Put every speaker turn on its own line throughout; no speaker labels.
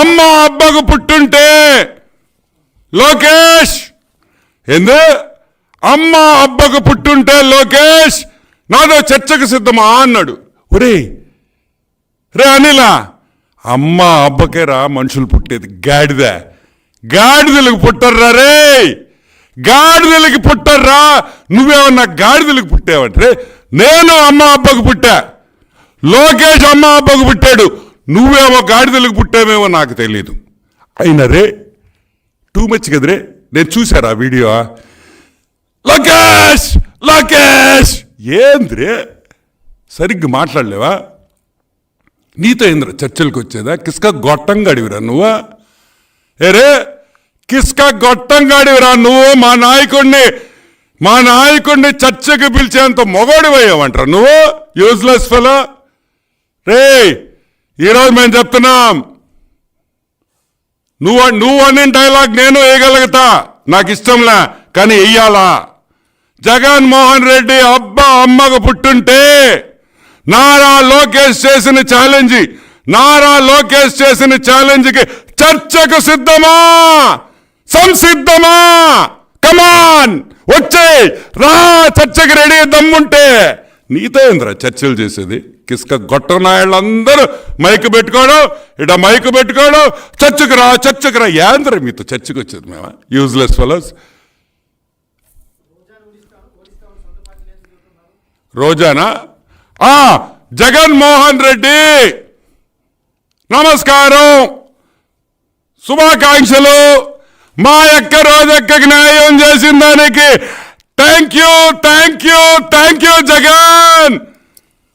అమ్మ అబ్బకు పుట్టుంటే లోకేష్ ఎందు అమ్మ అబ్బకు పుట్టుంటే లోకేష్ నాదో చర్చకు సిద్ధమా అన్నాడు. ఒరే రే అనిలా, అమ్మ అబ్బకే రా మనుషులు పుట్టేది, గాడిదలకు పుట్టర్రా రే, గాడిదలకి పుట్టర్రా. నువ్వేమన్నా గాడిదలకు పుట్టావంటే నేను అమ్మ అబ్బకు పుట్టా, లోకేష్ అమ్మ అబ్బకు పుట్టాడు, నువ్వేమో గాడిదలకు పుట్టావేమో నాకు తెలీదు. అయినా రే టూ మచ్ కదరే, నేను చూశారా వీడియో. లోకేష్ లోకేష్ ఏంద్రే సరిగ్గా మాట్లాడలేవా? నీతో ఏంద్ర చర్చలకు వచ్చేదా? కిస్కా గొట్టంగా అడివిరా నువ్వా? ఏరే కిస్కా గొట్టంగా అడివిరా నువ్వు? మా నాయకుడిని చర్చకు పిలిచేంత మొగోడివయ్యావంటారా నువ్వు? Useless fellow. రే ఈరోజు మేము చెప్తున్నాం, నువ్వు అనే డైలాగ్ నేను వేయగలుగుతా, నాకు ఇష్టంలే, కానీ వెయ్యాలా. జగన్మోహన్ రెడ్డి అబ్బా అమ్మకు పుట్టుంటే నారా లోకేష్ చేసిన ఛాలెంజ్కి చర్చకు సిద్ధమా, సంసిద్ధమా? కమాన్ వచ్చే రా, చర్చకి రెడీ దమ్ముంటే. నీతో ఏంద్రా చర్చలు చేసేది? కిస్క గొట్టనాయాళ్ళందరూ మైకు పెట్టుకోవడం చర్చకు రా ఏంద్ర మీతో చర్చకు వచ్చేది మేమా? Useless fellows. రోజానా? జగన్మోహన్ రెడ్డి నమస్కారం, శుభాకాంక్షలు. మా యొక్క రోజక్కకి న్యాయం చేసిన దానికి థ్యాంక్ యూ జగన్.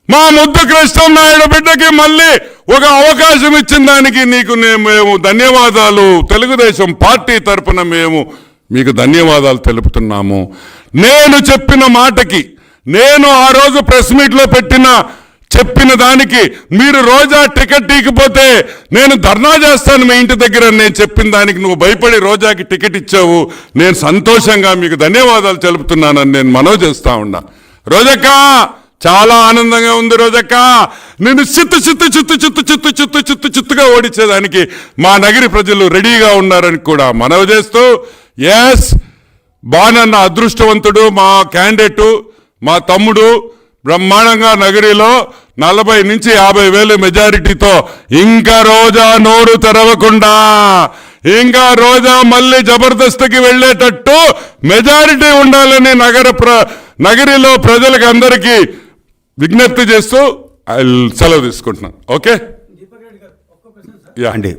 మా ముద్దు కృష్ణనాయుడు బిడ్డకి మళ్ళీ ఒక అవకాశం ఇచ్చిన దానికి నీకు మేము ధన్యవాదాలు, తెలుగుదేశం పార్టీ తరఫున మేము మీకు ధన్యవాదాలు తెలుపుతున్నాము. నేను చెప్పిన మాటకి, నేను ఆ రోజు ప్రెస్ మీట్లో చెప్పిన దానికి మీరు రోజా టికెట్ ఇకపోతే నేను ధర్నా చేస్తాను మీ ఇంటి దగ్గర నేను చెప్పిన దానికి నువ్వు భయపడి రోజాకి టికెట్ ఇచ్చావు. నేను సంతోషంగా మీకు ధన్యవాదాలు తెలుపుతున్నానని నేను మనవి చేస్తా ఉన్నా. రోజక్క చాలా ఆనందంగా ఉంది. రోజక్క నేను చిత్తుగా ఓడించేదానికి మా నగరి ప్రజలు రెడీగా ఉన్నారని కూడా మనవి చేస్తూ, ఎస్ బానన్న అదృష్టవంతుడు, మా క్యాండిడేటు, మా తమ్ముడు బ్రహ్మాండంగా నగరిలో 40 నుంచి 50 వేలు మెజారిటీతో ఇంకా రోజా నోరు తెరవకుండా, ఇంకా రోజా మళ్ళీ జబర్దస్త్కి వెళ్ళేటట్టు మెజారిటీ ఉండాలని నగరిలో ప్రజలకు అందరికీ విజ్ఞప్తి చేస్తూ సెలవు తీసుకుంటున్నాను. ఓకే అండి.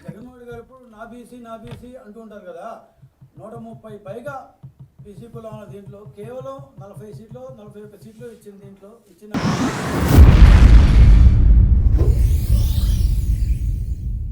జగన్మోహన్ గారు ఇప్పుడు నా బీసీ అంటుంటారు కదా, 130 పైగా బీసీ కులం దీంట్లో కేవలం 40 సీట్లు 41 సీట్లు ఇచ్చిన